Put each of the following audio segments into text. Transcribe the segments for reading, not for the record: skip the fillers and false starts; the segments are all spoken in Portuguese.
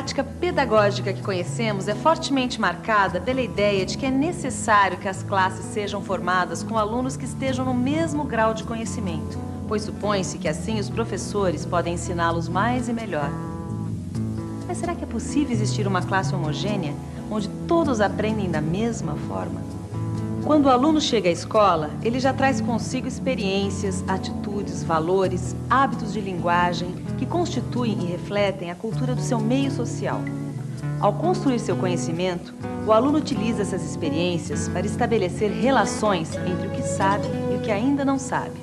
prática pedagógica que conhecemos é fortemente marcada pela ideia de que é necessário que as classes sejam formadas com alunos que estejam no mesmo grau de conhecimento, pois supõe-se que assim os professores podem ensiná-los mais e melhor. Mas será que é possível existir uma classe homogênea, onde todos aprendem da mesma forma? Quando o aluno chega à escola, ele já traz consigo experiências, atitudes, valores, hábitos de linguagem que constituem e refletem a cultura do seu meio social. Ao construir seu conhecimento, o aluno utiliza essas experiências para estabelecer relações entre o que sabe e o que ainda não sabe.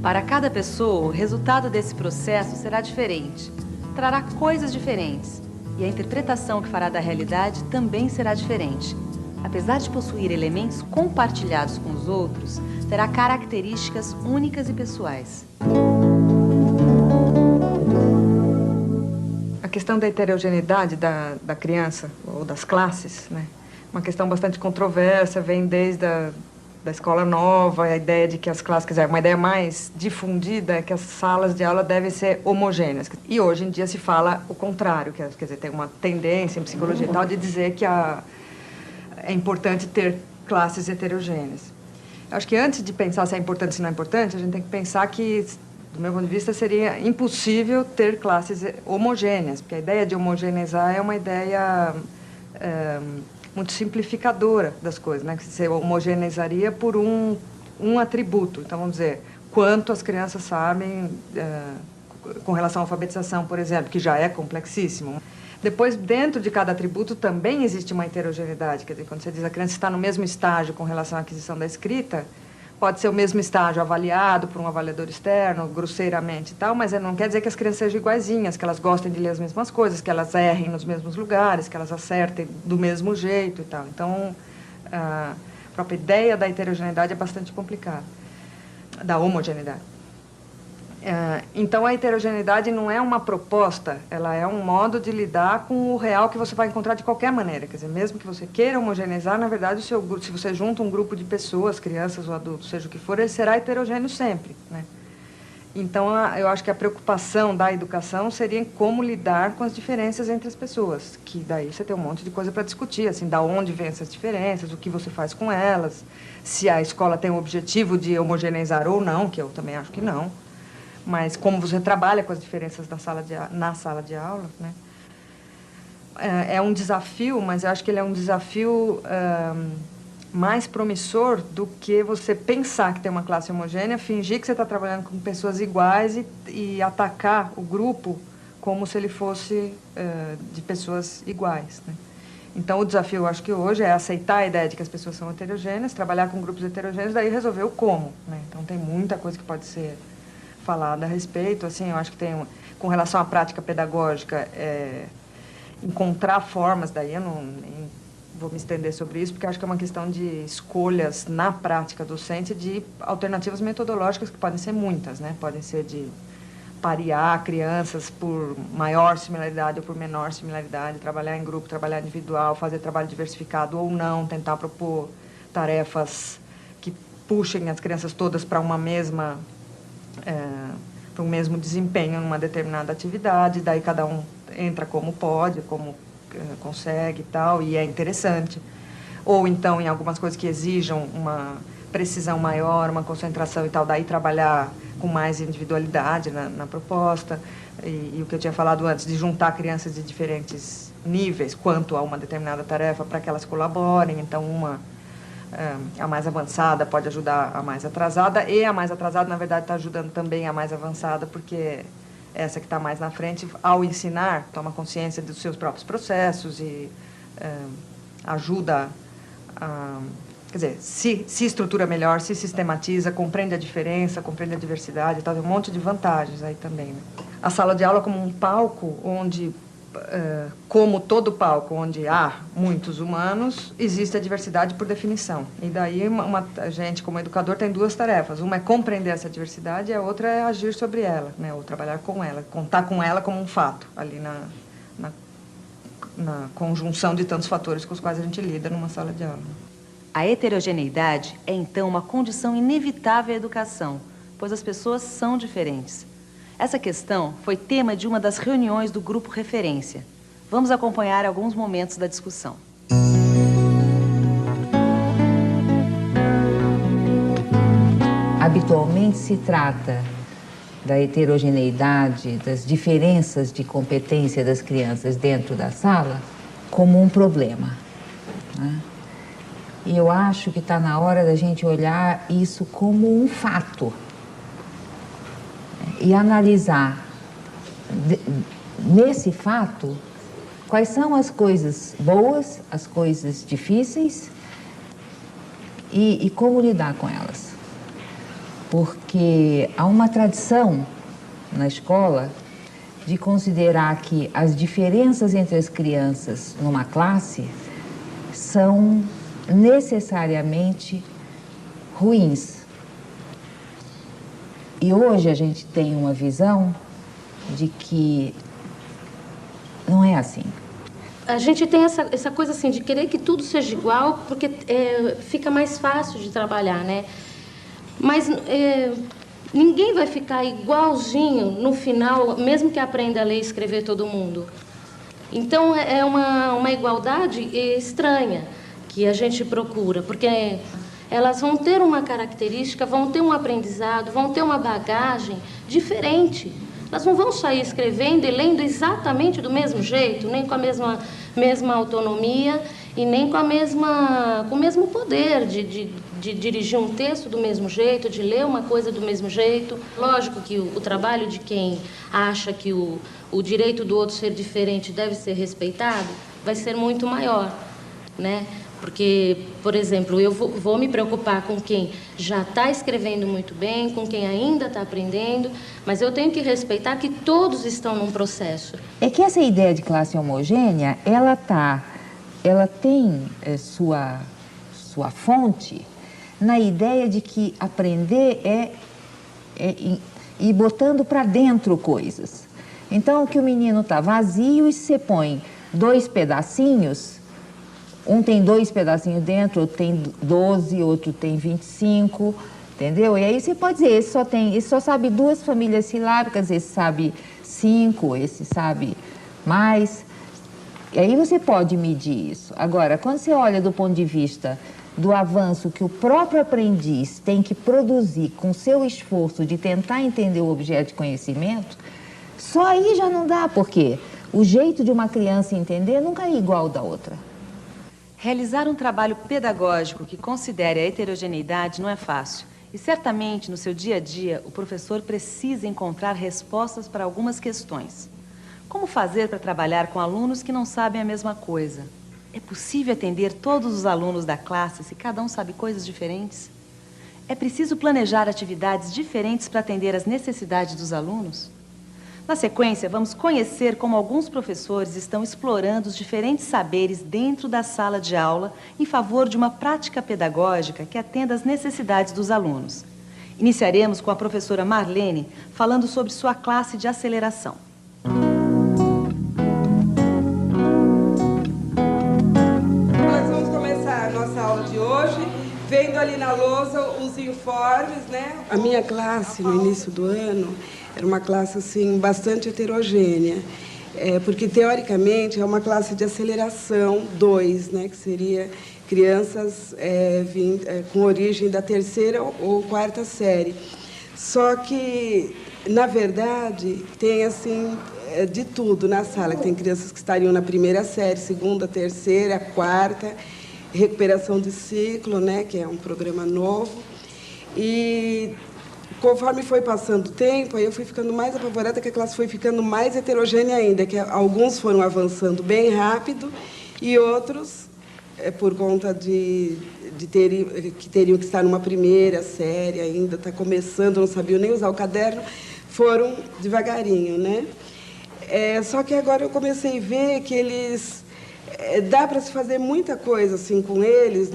Para cada pessoa, o resultado desse processo será diferente, trará coisas diferentes, e a interpretação que fará da realidade também será diferente. Apesar de possuir elementos compartilhados com os outros, terá características únicas e pessoais. A questão da heterogeneidade da criança, ou das classes, né? Uma questão bastante controversa, vem desde da escola nova, a ideia de que as classes, quer dizer, uma ideia mais difundida é que as salas de aula devem ser homogêneas. E hoje em dia se fala o contrário, quer dizer, tem uma tendência em psicologia e tal de dizer que é importante ter classes heterogêneas. Eu acho que antes de pensar se é importante ou se não é importante, a gente tem que pensar que, do meu ponto de vista, seria impossível ter classes homogêneas, porque a ideia de homogeneizar é uma ideia muito simplificadora das coisas, né? Que você homogeneizaria por um atributo. Então, vamos dizer, quanto as crianças sabem com relação à alfabetização, por exemplo, que já é complexíssimo. Depois, dentro de cada atributo, também existe uma heterogeneidade. Quer dizer, quando você diz que a criança está no mesmo estágio com relação à aquisição da escrita, pode ser o mesmo estágio avaliado por um avaliador externo, grosseiramente e tal, mas não quer dizer que as crianças sejam iguaizinhas, que elas gostem de ler as mesmas coisas, que elas errem nos mesmos lugares, que elas acertem do mesmo jeito e tal. Então, a própria ideia da heterogeneidade é bastante complicada, da homogeneidade. Então, a heterogeneidade não é uma proposta, ela é um modo de lidar com o real que você vai encontrar de qualquer maneira. Quer dizer, mesmo que você queira homogeneizar, na verdade, se você junta um grupo de pessoas, crianças ou adultos, seja o que for, ele será heterogêneo sempre, né? Então, eu acho que a preocupação da educação seria em como lidar com as diferenças entre as pessoas, que daí você tem um monte de coisa para discutir, assim, da onde vêm essas diferenças, o que você faz com elas, se a escola tem o objetivo de homogeneizar ou não, que eu também acho que não. Mas como você trabalha com as diferenças na sala de aula, né? É um desafio, mas eu acho que ele é um desafio mais promissor do que você pensar que tem uma classe homogênea, fingir que você está trabalhando com pessoas iguais e atacar o grupo como se ele fosse de pessoas iguais, né? Então, o desafio, eu acho que hoje, é aceitar a ideia de que as pessoas são heterogêneas, trabalhar com grupos heterogêneos, daí resolver o como, né? Então, tem muita coisa que pode ser falada a respeito, assim, eu acho que tem, com relação à prática pedagógica, encontrar formas, daí eu nem vou me estender sobre isso, porque acho que é uma questão de escolhas na prática docente de alternativas metodológicas que podem ser muitas, né? Podem ser de parear crianças por maior similaridade ou por menor similaridade, trabalhar em grupo, trabalhar individual, fazer trabalho diversificado ou não, tentar propor tarefas que puxem as crianças todas para uma mesma para o mesmo desempenho numa determinada atividade, daí cada um entra como pode, como consegue e tal, e é interessante. Ou então, em algumas coisas que exijam uma precisão maior, uma concentração e tal, daí trabalhar com mais individualidade na proposta. E o que eu tinha falado antes, de juntar crianças de diferentes níveis quanto a uma determinada tarefa para que elas colaborem. Então, a mais avançada pode ajudar a mais atrasada, e a mais atrasada, na verdade, está ajudando também a mais avançada, porque essa que está mais na frente, ao ensinar, toma consciência dos seus próprios processos e ajuda a... Quer dizer, se estrutura melhor, se sistematiza, compreende a diferença, compreende a diversidade, tá, tem um monte de vantagens aí também, né? A sala de aula como um palco onde... como todo palco onde há muitos humanos, existe a diversidade por definição. E daí a gente, como educador, tem duas tarefas. Uma é compreender essa diversidade e a outra é agir sobre ela, né? Ou trabalhar com ela, contar com ela como um fato, ali na conjunção de tantos fatores com os quais a gente lida numa sala de aula. A heterogeneidade é, então, uma condição inevitável à educação, pois as pessoas são diferentes. Essa questão foi tema de uma das reuniões do Grupo Referência. Vamos acompanhar alguns momentos da discussão. Habitualmente se trata da heterogeneidade, das diferenças de competência das crianças dentro da sala como um problema, né? E eu acho que está na hora da gente olhar isso como um fato e analisar nesse fato quais são as coisas boas, as coisas difíceis e como lidar com elas. Porque há uma tradição na escola de considerar que as diferenças entre as crianças numa classe são necessariamente ruins. E hoje a gente tem uma visão de que não é assim. A gente tem essa coisa assim de querer que tudo seja igual porque fica mais fácil de trabalhar, né? Mas ninguém vai ficar igualzinho no final, mesmo que aprenda a ler e escrever todo mundo. Então, é uma igualdade estranha que a gente procura, porque elas vão ter uma característica, vão ter um aprendizado, vão ter uma bagagem diferente. Elas não vão sair escrevendo e lendo exatamente do mesmo jeito, nem com a mesma autonomia e nem com o mesmo poder de dirigir um texto do mesmo jeito, de ler uma coisa do mesmo jeito. Lógico que o trabalho de quem acha que o direito do outro ser diferente deve ser respeitado vai ser muito maior, né? Porque, por exemplo, eu vou me preocupar com quem já está escrevendo muito bem, com quem ainda está aprendendo, mas eu tenho que respeitar que todos estão num processo. É que essa ideia de classe homogênea, ela tem sua fonte na ideia de que aprender é ir botando para dentro coisas. Então, que o menino está vazio e você põe 2 pedacinhos, um tem 2 pedacinhos dentro, outro tem 12, outro tem 25, entendeu? E aí você pode dizer, esse só sabe 2 famílias silábicas, esse sabe 5, esse sabe mais. E aí você pode medir isso. Agora, quando você olha do ponto de vista do avanço que o próprio aprendiz tem que produzir com seu esforço de tentar entender o objeto de conhecimento, só aí já não dá, porque o jeito de uma criança entender nunca é igual ao da outra. Realizar um trabalho pedagógico que considere a heterogeneidade não é fácil. E certamente, no seu dia a dia, o professor precisa encontrar respostas para algumas questões. Como fazer para trabalhar com alunos que não sabem a mesma coisa? É possível atender todos os alunos da classe se cada um sabe coisas diferentes? É preciso planejar atividades diferentes para atender às necessidades dos alunos? Na sequência, vamos conhecer como alguns professores estão explorando os diferentes saberes dentro da sala de aula em favor de uma prática pedagógica que atenda às necessidades dos alunos. Iniciaremos com a professora Marlene, falando sobre sua classe de aceleração. Nós vamos começar a nossa aula de hoje vendo ali na lousa os informes, né? A minha classe, no início do ano, era uma classe, assim, bastante heterogênea, porque, teoricamente, é uma classe de aceleração 2, né, que seria crianças com origem da 3ª ou 4ª série. Só que, na verdade, tem, assim, de tudo na sala. Tem crianças que estariam na 1ª série, 2ª, 3ª, 4ª, recuperação de ciclo, né, que é um programa novo. E conforme foi passando o tempo, aí eu fui ficando mais apavorada, que a classe foi ficando mais heterogênea ainda, que alguns foram avançando bem rápido e outros, por conta que teriam que estar numa 1ª série ainda, está começando, não sabiam nem usar o caderno, foram devagarinho, né? Só que agora eu comecei a ver que eles... dá para se fazer muita coisa assim, com eles,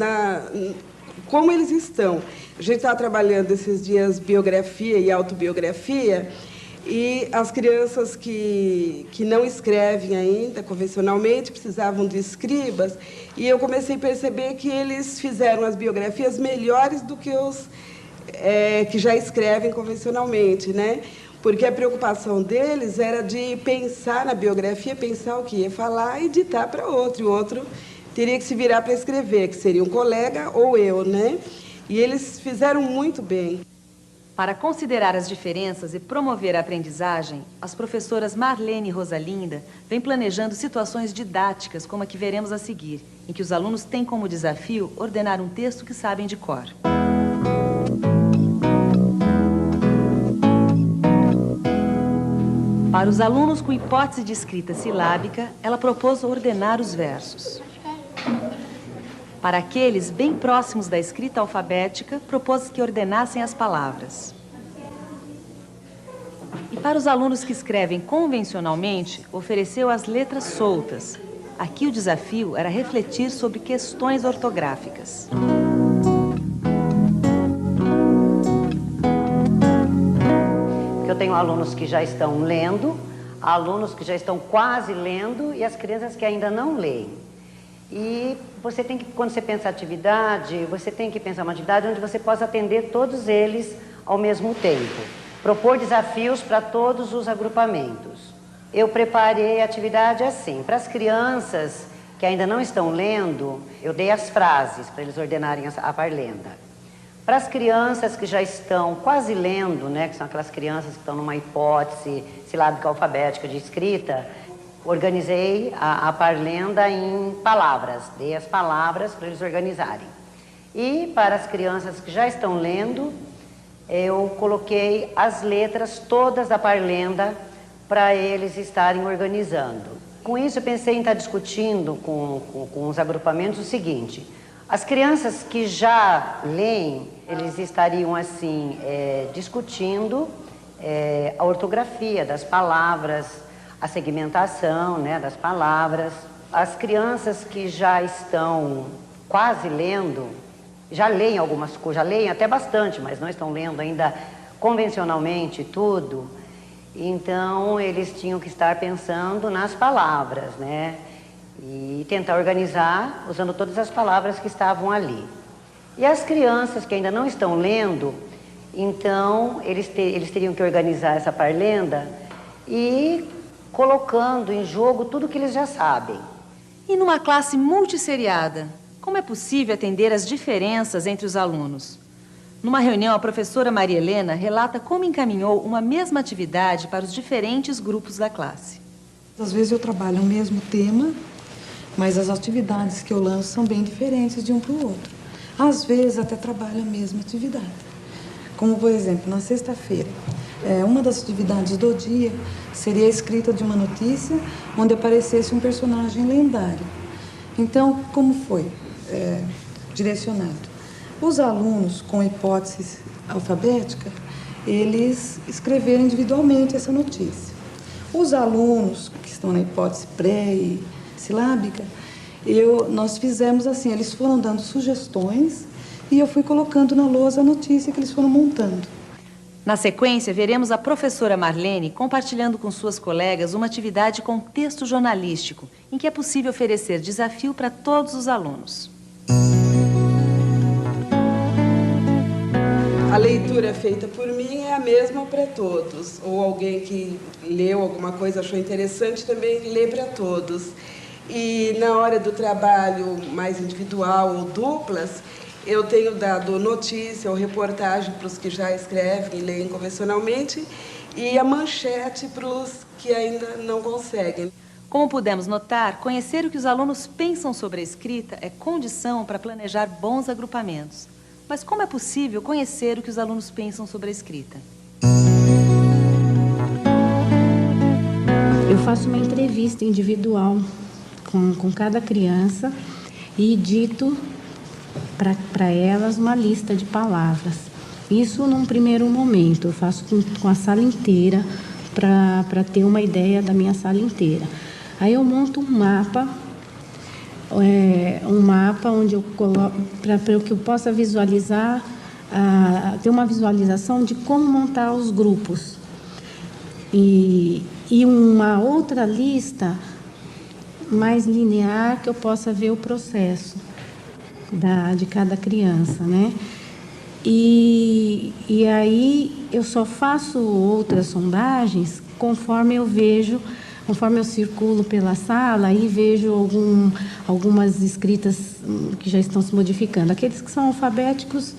como eles estão. A gente está trabalhando esses dias biografia e autobiografia, e as crianças que não escrevem ainda convencionalmente precisavam de escribas, e eu comecei a perceber que eles fizeram as biografias melhores do que os que já escrevem convencionalmente, né? porque a preocupação deles era de pensar na biografia, pensar o que ia falar e ditar para outro, e o outro teria que se virar para escrever, que seria um colega ou eu, né? E eles fizeram muito bem. Para considerar as diferenças e promover a aprendizagem, as professoras Marlene e Rosalinda vêm planejando situações didáticas como a que veremos a seguir, em que os alunos têm como desafio ordenar um texto que sabem de cor. Para os alunos com hipótese de escrita silábica, ela propôs ordenar os versos. Para aqueles bem próximos da escrita alfabética, propôs que ordenassem as palavras. E para os alunos que escrevem convencionalmente, ofereceu as letras soltas. Aqui o desafio era refletir sobre questões ortográficas. Eu tenho alunos que já estão lendo, alunos que já estão quase lendo e as crianças que ainda não leem. E você tem que, quando você pensa atividade, você tem que pensar uma atividade onde você possa atender todos eles ao mesmo tempo. Propor desafios para todos os agrupamentos. Eu preparei a atividade assim, para as crianças que ainda não estão lendo, eu dei as frases para eles ordenarem a parlenda. Para as crianças que já estão quase lendo, né, que são aquelas crianças que estão numa hipótese silábica alfabética de escrita, organizei a parlenda em palavras, dei as palavras para eles organizarem. E para as crianças que já estão lendo, eu coloquei as letras todas da parlenda para eles estarem organizando. Com isso, eu pensei em estar discutindo com os agrupamentos o seguinte: as crianças que já leem, eles estariam assim, discutindo a ortografia das palavras, a segmentação, né, das palavras. As crianças que já estão quase lendo, já leem algumas coisas, já leem até bastante, mas não estão lendo ainda convencionalmente tudo. Então, eles tinham que estar pensando nas palavras, né? E tentar organizar usando todas as palavras que estavam ali. E as crianças que ainda não estão lendo, então, eles teriam que organizar essa parlenda e colocando em jogo tudo que eles já sabem. E numa classe multisseriada, como é possível atender às diferenças entre os alunos? Numa reunião, a professora Maria Helena relata como encaminhou uma mesma atividade para os diferentes grupos da classe. Às vezes eu trabalho o mesmo tema, mas as atividades que eu lanço são bem diferentes de um para o outro. Às vezes até trabalho a mesma atividade. Como, por exemplo, na sexta-feira, uma das atividades do dia seria a escrita de uma notícia onde aparecesse um personagem lendário. Então, como foi direcionado? Os alunos com hipótese alfabética, eles escreveram individualmente essa notícia. Os alunos que estão na hipótese pré e silábica, nós fizemos assim, eles foram dando sugestões e eu fui colocando na lousa a notícia que eles foram montando. Na sequência, veremos a professora Marlene compartilhando com suas colegas uma atividade com texto jornalístico, em que é possível oferecer desafio para todos os alunos. A leitura feita por mim é a mesma para todos. Ou alguém que leu alguma coisa, achou interessante, também lê para todos. E na hora do trabalho mais individual ou duplas, eu tenho dado notícia ou reportagem para os que já escrevem e leem convencionalmente e a manchete para os que ainda não conseguem. Como pudemos notar, conhecer o que os alunos pensam sobre a escrita é condição para planejar bons agrupamentos. Mas como é possível conhecer o que os alunos pensam sobre a escrita? Eu faço uma entrevista individual com cada criança e dito para elas uma lista de palavras. Isso num primeiro momento, eu faço com a sala inteira para ter uma ideia da minha sala inteira. Aí eu monto um mapa onde eu coloco, para que eu possa visualizar, ter uma visualização de como montar os grupos. E uma outra lista mais linear que eu possa ver o processo de cada criança, né? E aí eu só faço outras sondagens conforme eu vejo, conforme eu circulo pela sala e vejo algumas escritas que já estão se modificando. Aqueles que são alfabéticos,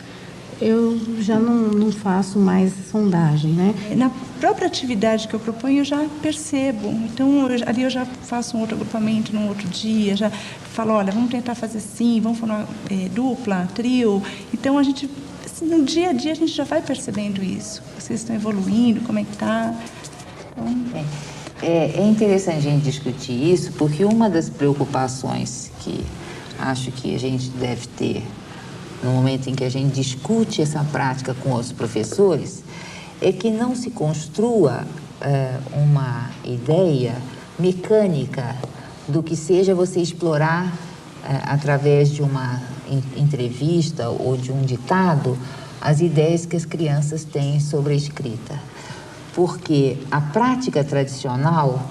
eu já não faço mais sondagem, né? Na própria atividade que eu proponho, eu já percebo. Então, ali eu já faço um outro agrupamento num outro dia, já falo, olha, vamos tentar fazer assim, vamos formar dupla, trio. Então, a gente, assim, no dia a dia, a gente já vai percebendo isso. Vocês estão evoluindo, como é que está. Então... É interessante a gente discutir isso, porque uma das preocupações que acho que a gente deve ter no momento em que a gente discute essa prática com os professores, é que não se construa uma ideia mecânica do que seja você explorar através de uma entrevista ou de um ditado as ideias que as crianças têm sobre a escrita. Porque a prática tradicional,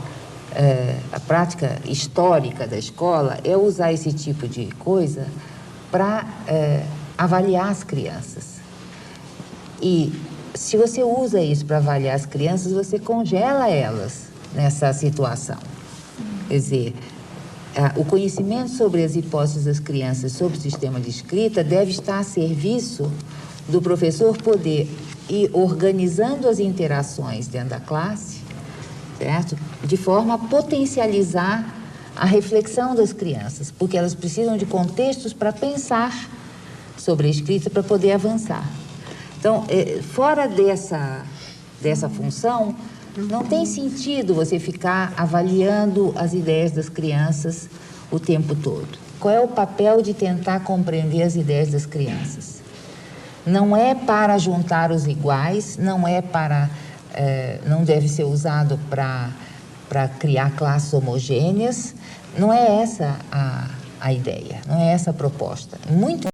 a prática histórica da escola é usar esse tipo de coisa para avaliar as crianças. E se você usa isso para avaliar as crianças, você congela elas nessa situação. Quer dizer, o conhecimento sobre as hipóteses das crianças sobre o sistema de escrita deve estar a serviço do professor poder ir organizando as interações dentro da classe, certo? De forma a potencializar a reflexão das crianças, porque elas precisam de contextos para pensar sobre a escrita para poder avançar. Então, fora dessa função, não tem sentido você ficar avaliando as ideias das crianças o tempo todo. Qual é o papel de tentar compreender as ideias das crianças? Não é para juntar os iguais, não deve ser usado para criar classes homogêneas. Não é essa a ideia, não é essa a proposta. Muito